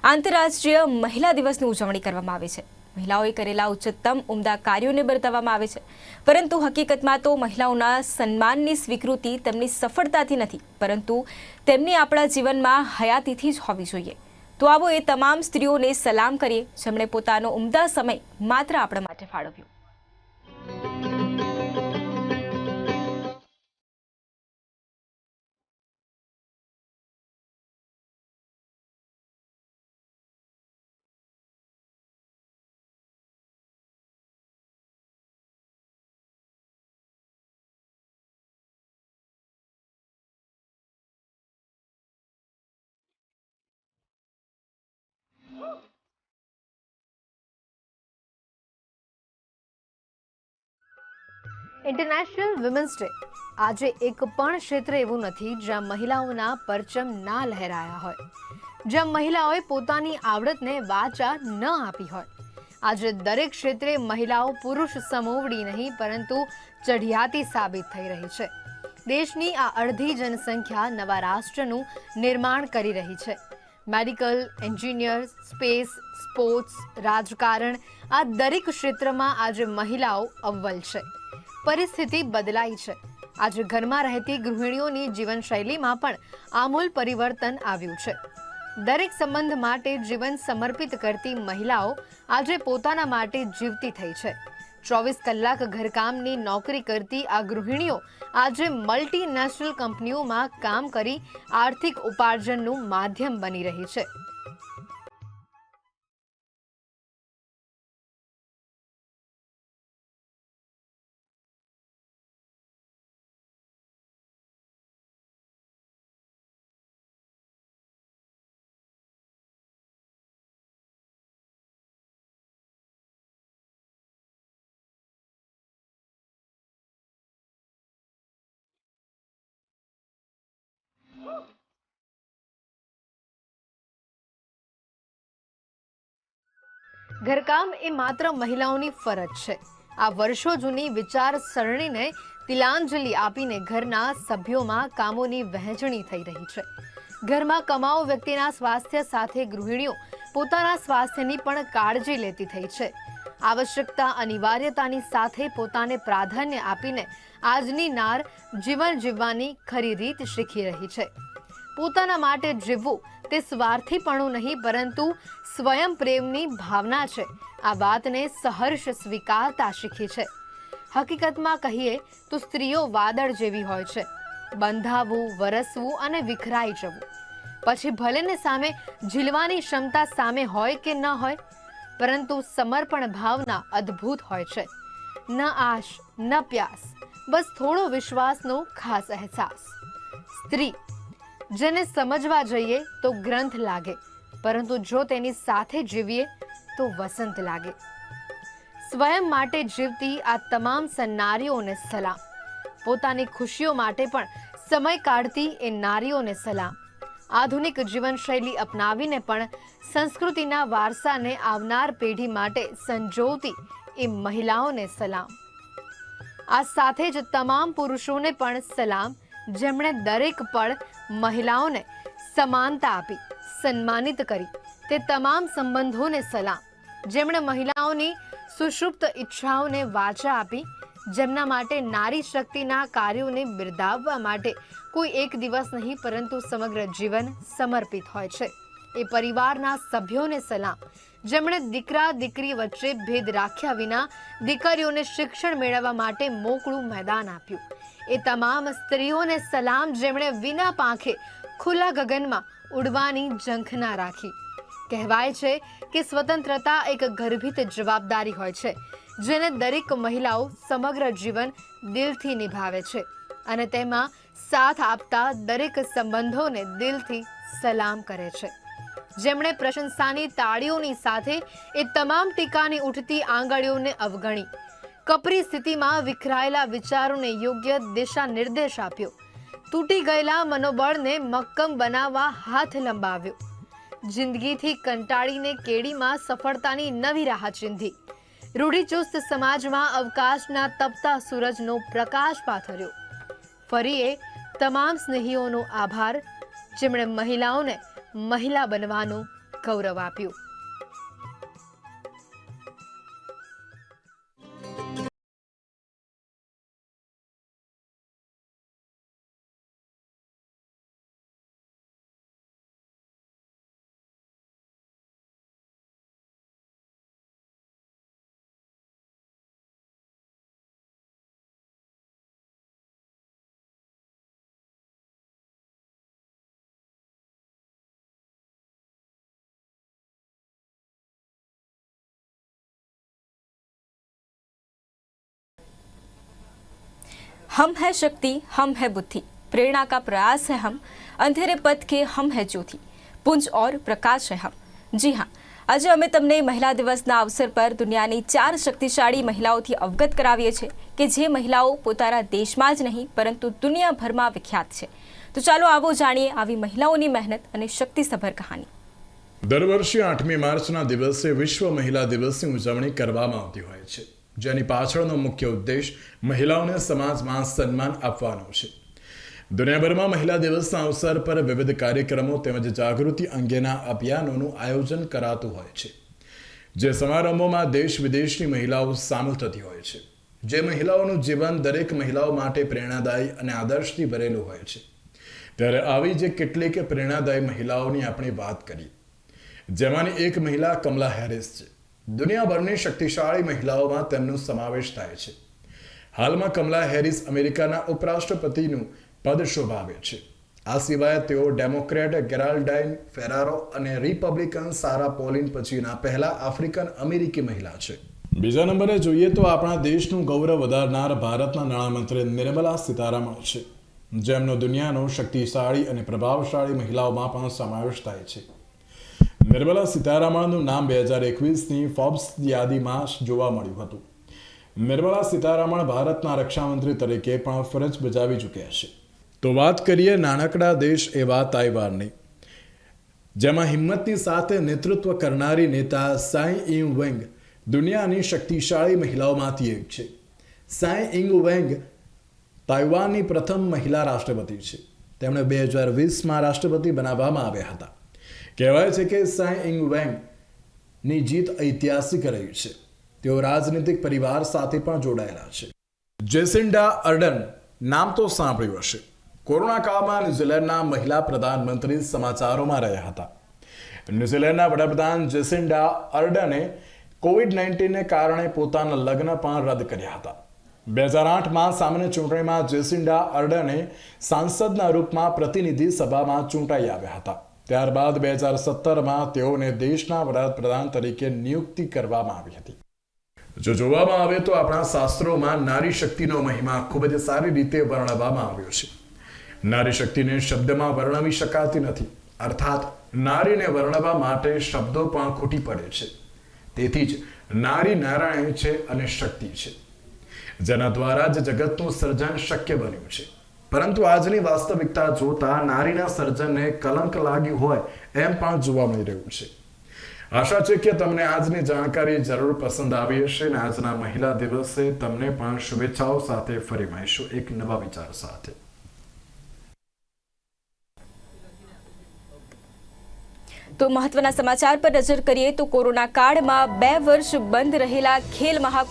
આંતરરાષ્ટ્રીય મહિલા દિવસની ઉજવણી કરવામાં આવે છે। મહિલાઓએ કરેલા ઉચ્ચતમ ઉમદા કાર્યોને બિરદાવવામાં આવે છે, પરંતુ હકીકતમાં તો મહિલાઓના સન્માનની સ્વીકૃતિ તેમની સફળતાથી નથી, પરંતુ તેમની આપણા જીવનમાં હયાતીથી જ હોવી જોઈએ। તો આવો એ તમામ સ્ત્રીઓને સલામ કરીએ જેમણે પોતાનો ઉમદા સમય માત્ર આપણા માટે ફાળવ્યો। ઇન્ટરનેશનલ વિમેન્સ ડે આજે એક પણ ક્ષેત્ર એવું નથી જ્યાં મહિલાઓના પરચમ ના લહેરાયા હોય, જ્યાં મહિલાઓએ પોતાની આવડતને વાચા ન આપી હોય। આજે દરેક ક્ષેત્રે મહિલાઓ પુરુષ સમોવડી નહીં પરંતુ ચઢિયાતી સાબિત થઈ રહી છે। દેશની આ અડધી જનસંખ્યા નવા રાષ્ટ્રનું નિર્માણ કરી રહી છે। મેડિકલ, એન્જિનિયર, સ્પેસ, સ્પોર્ટ્સ, રાજકારણ આ દરેક ક્ષેત્રમાં આજે મહિલાઓ અવ્વલ છે। પરિસ્થિતિ બદલાઈ છે। આજે ઘરમાં રહેતી ગૃહિણીઓની જીવનશૈલીમાં પણ આમૂલ પરિવર્તન આવ્યું છે। દરેક સંબંધ માટે જીવન સમર્પિત કરતી મહિલાઓ આજે પોતાના માટે જીવતી થઈ છે। 24 કલાક ઘરકામની નોકરી કરતી આ ગૃહિણીઓ આજે મલ્ટીનેશનલ કંપનીઓમાં કામ કરી આર્થિક ઉપાર્જનનું માધ્યમ બની રહી છે। ઘરકામ એ માત્ર મહિલાઓની ફરજ છે। આ વર્ષો જૂની વિચારસરણીને તિલાંજલિ આપીને ઘરના સભ્યોમાં કામોની વહેંચણી થઈ રહી છે। ઘરમાં કમાઉ વ્યક્તિના સ્વાસ્થ્ય સાથે ગૃહિણીઓ પોતાના સ્વાસ્થ્યની પણ કાળજી લેતી થઈ છે। આવશ્યકતા અનિવાર્યતાની સાથે પોતાને પ્રાધાન્ય આપીને આજની નાર જીવન જીવવાની ખરી રીત શીખી રહી છે। પોતાના માટે જીવવું તે સ્વાર્થીપણું નહીં પરંતુ સ્વયં પ્રેમની ભાવના છે। આ વાતને સહર્ષ સ્વીકારતા શીખી છે। હકીકતમાં કહીએ તો સ્ત્રીઓ વાદળ જેવી હોય છે, બંધાવવું, વરસવું અને વિખરાઈ જવું, પછી ભલેને સામે ઝીલવાની ક્ષમતા સામે હોય કે ન હોય, પરંતુ સમર્પણ ભાવના અદ્ભુત હોય છે। ન આશ ન પ્યાસ, બસ થોડો વિશ્વાસનો ખાસ અહેસાસ। સ્ત્રી જેને સમજવા જઈએ તો ગ્રંથ લાગે, પરંતુ જો તેની સાથે જીવીએ તો વસંત લાગે। સ્વયં માટે જીવતી આ તમામ સન્નારીઓને સલામ। પોતાની ખુશીઓ માટે પણ સમય કાઢતી એ નારીઓને સલામ। આધુનિક જીવનશૈલી અપનાવીને પણ સંસ્કૃતિના વારસાને આવનાર પેઢી માટે સંજોવતી એ મહિલાઓને સલામ। આ સાથે જ તમામ પુરુષોને પણ સલામ જેમણે દરેક પળ મહિલાઓને સમાનતા આપી, સન્માનિત કરી। તે તમામ સંબંધોને સલામ જેમણે મહિલાઓની સુષુપ્ત ઈચ્છાઓને વાચા આપી, જેમના માટે નારી શક્તિના કાર્યોને બિરદાવવા માટે કોઈ એક દિવસ નહીં પરંતુ સમગ્ર જીવન સમર્પિત હોય છે। એ પરિવારના સભ્યોને સલામ જેમણે દીકરા દીકરી વચ્ચે ભેદ રાખ્યા વિના દીકરીઓને શિક્ષણ મેળવવા માટે મોકળું મેદાન આપ્યું। એ તમામ સ્ત્રીઓને સલામ જેમણે વિના પાંખે ખુલ્લા ગગનમાં ઉડવાની ઝંખના રાખી। કહેવાય છે કે સ્વતંત્રતા એક ગર્ભિત જવાબદારી હોય છે, જેને દરેક મહિલાઓ સમગ્ર જીવન દિલથી નિભાવે છે અને તેમાં સાથ આપતા દરેક સંબંધોને દિલથી સલામ કરે છે। જેમણે પ્રશંસાની તાળીઓની સાથે એ તમામ ટીકાની ઉઠતી આંગળીઓને અવગણી, કપરી સ્થિતિમાં વિખરાયેલા વિચારોને યોગ્ય દિશા નિર્દેશ આપ્યો, તૂટી ગયેલા મનોબળને મક્કમ બનાવવા હાથ લંબાવ્યો, જિંદગીથી કંટાળીને કેડીમાં સફળતાની નવી રાહ ચીંધી, રૂઢિચુસ્ત સમાજમાં અવકાશના તપતા સૂરજનો પ્રકાશ પાથર્યો। ફરી એ તમામ સ્નેહીઓનો આભાર જેમણે મહિલાઓને મહિલા બનવાનો ગૌરવ આપ્યું. हम है शक्ति, हम है बुद्धि, प्रेरणा का प्रयास है हम, अंधेरे पथ के हम है ज्योति, पुंज और प्रकाश है हम. જી હા, આજે અમે તમને મહિલા દિવસના અવસર પર દુનિયાની 4 શક્તિશાળી મહિલાઓથી અવગત કરાવીએ છીએ કે જે મહિલાઓ પોતાના દેશમાં જ નહીં પરંતુ દુનિયાભરમાં વિખ્યાત છે. તો ચાલો આવો જાણીએ આવી મહિલાઓની મહેનત અને શક્તિસભર કહાની. દર વર્ષે 8મી માર્ચના દિવસે વિશ્વ મહિલા દિવસની ઉજવણી કરવામાં આવતી હોય છે, જેની પાછળનો મુખ્ય ઉદ્દેશ મહિલાઓને સમાજમાં સન્માન આપવાનો છે. દુનિયાભરમાં મહિલા દિવસના અવસર પર વિવિધ કાર્યક્રમો તેમજ જાગૃતિ અંગેના અભિયાનોનું આયોજન કરાતું હોય છે, જે સમારંભોમાં દેશ વિદેશની મહિલાઓ સામેલ થતી હોય છે. જે મહિલાઓનું જીવન દરેક મહિલાઓ માટે પ્રેરણાદાયી અને આદર્શથી ભરેલું હોય છે. ત્યારે આવી જે કેટલીક પ્રેરણાદાયી મહિલાઓની આપણે વાત કરીએ, જેમાંની એક મહિલા કમલા હેરિસ છે. દુનિયાભરની શક્તિશાળી મહિલાઓમાં તેમનો સમાવેશ થાય છે. હાલમાં કમલા હેરિસ અમેરિકાના ઉપરાષ્ટ્રપતિનું પદ શોભાવે છે. આ સિવાય તેઓ ડેમોક્રેટ ગેરાલ્ડાઇન ફેરારો અને રિપબ્લિકન સારા પોલિન પછીના પહેલા આફ્રિકન અમેરિકી મહિલા છે. બીજા નંબરે જોઈએ તો આપણા દેશનું ગૌરવ વધારનાર ભારતના નાણામંત્રી નિર્મલા સીતારામન છે, જેમનો દુનિયાનો શક્તિશાળી અને પ્રભાવશાળી મહિલાઓમાં પણ સમાવેશ થાય છે. નિર્મલા સીતારામનનું નામ 2021ની ફોર્બ્સ યાદીમાં જોવા મળ્યું હતું. નિર્મલા સીતારામન ભારતના રક્ષામંત્રી તરીકે પણ ફરજ બજાવી ચૂક્યા છે. તો વાત કરીએ નાનકડા દેશ એવા તાઇવાનની, જેમાં હિંમતની સાથે નેતૃત્વ કરનારી નેતા સાઈ ઇંગ વેંગ દુનિયાની શક્તિશાળી મહિલાઓમાંથી એક છે. સાઈ ઇંગ વેંગ તાઇવાનની પ્રથમ મહિલા રાષ્ટ્રપતિ છે. તેમણે 2020માં રાષ્ટ્રપતિ બનાવવામાં આવ્યા હતા. કહેવાય છે કે સાઈ ઇંગ વેંગની જીત ઐતિહાસિક રહી છે. તેઓ રાજનીતિક પરિવાર સાથે પણ જોડાયેલા છે. જેસિન્ડા અર્ડન નામ તો સાંભળ્યું હશે. કોરોના કાળમાં ન્યુઝીલેન્ડના મહિલા પ્રધાનમંત્રી સમાચારોમાં રહ્યા હતા. ન્યુઝીલેન્ડના વડાપ્રધાન જેસિન્ડા અર્ડને COVID-19ને કારણે પોતાના લગ્ન પણ રદ કર્યા હતા. 2008માં સામાન્ય ચૂંટણીમાં જેસિન્ડા અર્ડને સાંસદના રૂપમાં પ્રતિનિધિ સભામાં ચૂંટાઈ આવ્યા હતા. ત્યારબાદ 2017માં તેઓને દેશના વડાપ્રધાન તરીકે નિયુક્તિ કરવામાં આવી હતી. જો જોવામાં આવે તો આપણા શાસ્ત્રોમાં નારી શક્તિનો મહિમા ખૂબ જ સારી રીતે વર્ણવવામાં આવ્યો છે. નારી શક્તિને શબ્દમાં વર્ણવી શકાતી નથી, અર્થાત નારીને વર્ણવવા માટે શબ્દો પણ ખૂટી પડે છે. તેથી જ નારી નારાયણ છે અને શક્તિ છે, જેના દ્વારા જ જગતનું સર્જન શક્ય બન્યું છે. પરંતુ આજની વાસ્તવિકતા જોતા નારીના સર્જનને કલંક લાગ્યું હોય એમ પણ જોવા મળી રહ્યું છે. આશા છે કે તમને આજની જાણકારી જરૂર પસંદ આવી હશે અને આજના મહિલા દિવસે તમને પણ શુભેચ્છાઓ સાથે ફરી મળીશું એક નવા વિચાર સાથે. તો મહત્વના સમાચાર પર નજર કરીએ તો કોરોના કાળમાં 2 વર્ષ બંધ રહેલા ખેલ મહાકુંભ